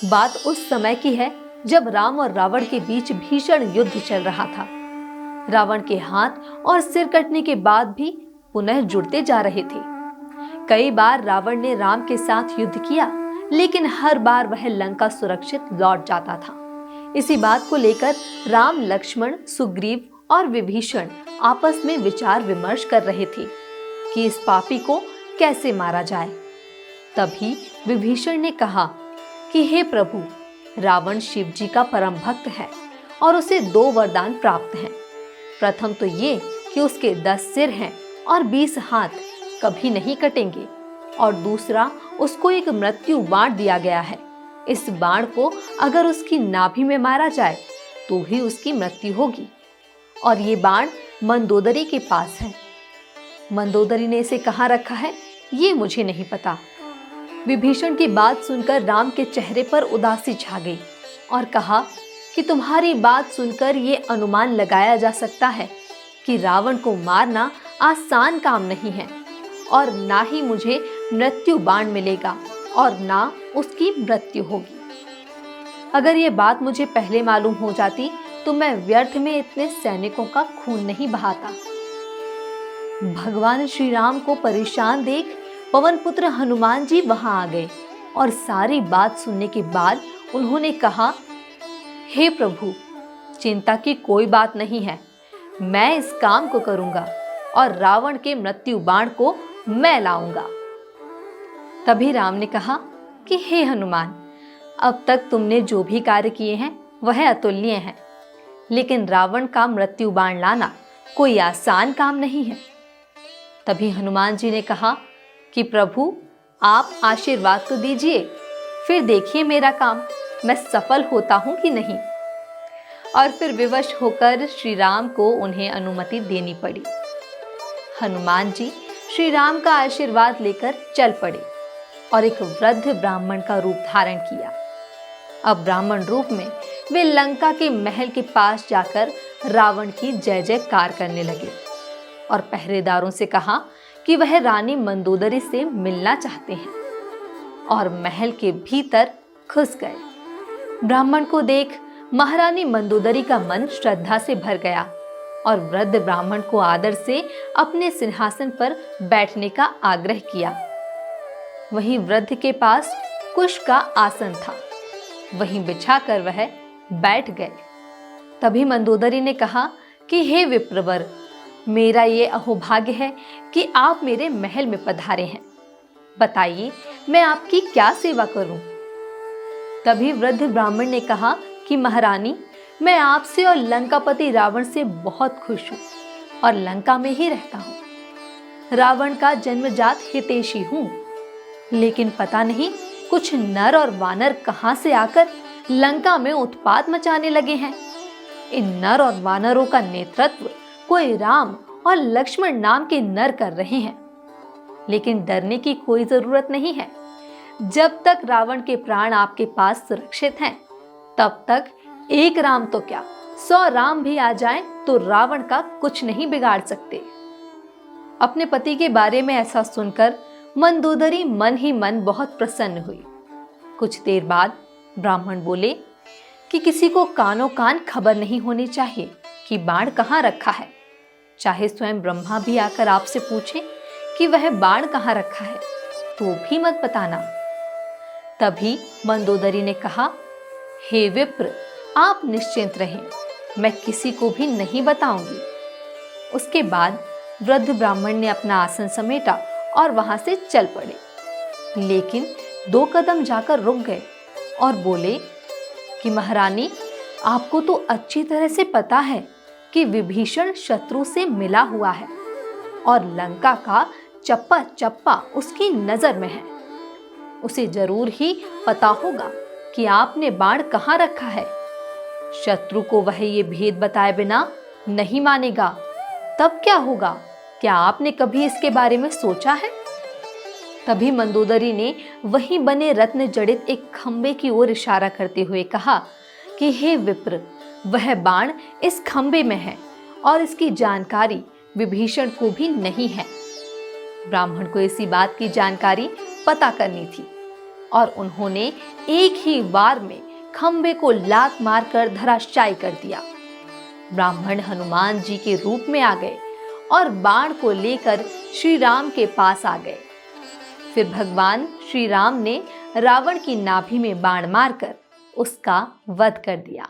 बात उस समय की है जब राम और रावण के बीच भीषण युद्ध चल रहा था। रावण के हाथ और सिर कटने के बाद भी पुनः जुड़ते जा रहे थे। कई बार रावण ने राम के साथ युद्ध किया, लेकिन हर बार वह लंका सुरक्षित लौट जाता था। इसी बात को लेकर राम, लक्ष्मण, सुग्रीव और विभीषण आपस में विचार विमर्श कर रहे थे कि इस पापी को कैसे मारा जाए। तभी विभीषण ने कहा कि हे प्रभु, रावण शिव जी का परम भक्त है और उसे 2 वरदान प्राप्त हैं। प्रथम तो ये कि उसके 10 सिर हैं और 20 हाथ कभी नहीं कटेंगे, और दूसरा, उसको एक मृत्यु बाण दिया गया है। इस बाण को अगर उसकी नाभि में मारा जाए तो भी उसकी मृत्यु होगी, और ये बाण मंदोदरी के पास है। मंदोदरी ने इसे कहाँ रखा है ये मुझे नहीं पता। विभीषण की बात सुनकर राम के चेहरे पर उदासी छा गई और कहा कि तुम्हारी बात सुनकर ये अनुमान लगाया जा सकता है कि रावण को मारना आसान काम नहीं है, और ना ही मुझे मृत्यु बाण मिलेगा और ना उसकी मृत्यु होगी। अगर ये बात मुझे पहले मालूम हो जाती तो मैं व्यर्थ में इतने सैनिकों का खून नहीं बहाता। भगवान श्री राम को परेशान देख पवन पुत्र हनुमान जी वहां आ गए और सारी बात सुनने के बाद उन्होंने कहा, हे प्रभु, चिंता की कोई बात नहीं है। मैं इस काम को करूंगा और रावण के मृत्यु बाण को मैं लाऊंगा। तभी राम ने कहा कि हे हनुमान, अब तक तुमने जो भी कार्य किए हैं वह अतुल्य हैं, लेकिन रावण का मृत्यु बाण लाना कोई आसान काम नहीं है। तभी हनुमान जी ने कहा कि प्रभु, आप आशीर्वाद तो दीजिए, फिर देखिए मेरा काम मैं सफल होता हूं कि नहीं। और फिर विवश होकर श्री राम को उन्हें अनुमति देनी पड़ी। हनुमान जी श्री राम का आशीर्वाद लेकर चल पड़े और एक वृद्ध ब्राह्मण का रूप धारण किया। अब ब्राह्मण रूप में वे लंका के महल के पास जाकर रावण की जय जयकार करने लगे और पहरेदारों से कहा कि वह रानी मंदोदरी से मिलना चाहते हैं, और महल के भीतर घुस गए। ब्राह्मण को देख महारानी मंदोदरी का मन श्रद्धा से भर गया और वृद्ध ब्राह्मण को आदर से अपने सिंहासन पर बैठने का आग्रह किया। वहीं वृद्ध के पास कुश का आसन था, वहीं बिछाकर वह बैठ गए। तभी मंदोदरी ने कहा कि हे विप्रवर, मेरा ये अहोभाग्य है कि आप मेरे महल में पधारे हैं। बताइए मैं आपकी क्या सेवा करूं? तभी वृद्ध ब्राह्मण ने कहा कि महारानी, मैं आपसे और लंकापति रावण से बहुत खुश हूं और लंका में ही रहता हूं। रावण का जन्मजात हितैषी हूं, लेकिन पता नहीं कुछ नर और वानर कहां से आकर लंका में उत्पात मचाने लगे हैं। इन नर और वानरों का नेतृत्व कोई राम और लक्ष्मण नाम के नर कर रहे हैं, लेकिन डरने की कोई जरूरत नहीं है। जब तक रावण के प्राण आपके पास सुरक्षित हैं, तब तक एक राम तो क्या 100 राम भी आ जाएं तो रावण का कुछ नहीं बिगाड़ सकते। अपने पति के बारे में ऐसा सुनकर मंदोदरी मन ही मन बहुत प्रसन्न हुई। कुछ देर बाद ब्राह्मण बोले कि किसी को कानों कान खबर नहीं होनी चाहिए कि बाण कहाँ रखा है। चाहे स्वयं ब्रह्मा भी आकर आपसे पूछे कि वह बाण कहाँ रखा है तो भी मत बताना। तभी मंदोदरी ने कहा, हे विप्र, आप निश्चिंत रहें, मैं किसी को भी नहीं बताऊंगी। उसके बाद वृद्ध ब्राह्मण ने अपना आसन समेटा और वहां से चल पड़े, लेकिन 2 कदम जाकर रुक गए और बोले कि महारानी, आपको तो अच्छी तरह से पता है कि विभीषण शत्रु से मिला हुआ है और लंका का चप्पा चप्पा उसकी नजर में है। उसे जरूर ही पता होगा कि आपने बाण कहाँ रखा है। शत्रु को वह ये भेद बताए बिना नहीं मानेगा। तब क्या होगा? क्या आपने कभी इसके बारे में सोचा है? तभी मंदोदरी ने वहीं बने रत्न जड़ित एक खंबे की ओर इशारा करते हुए कहा कि हे विप्र, वह बाण इस खंबे में है और इसकी जानकारी विभीषण को भी नहीं है। ब्राह्मण को इसी बात की जानकारी पता करनी थी। और उन्होंने एक ही बार में खंबे को लात मारकर धराशायी कर दिया। ब्राह्मण हनुमान जी के रूप में आ गए और बाण को लेकर श्री राम के पास आ गए। फिर भगवान श्री राम ने रावण की नाभि में बाण मारकर उसका वध कर दिया।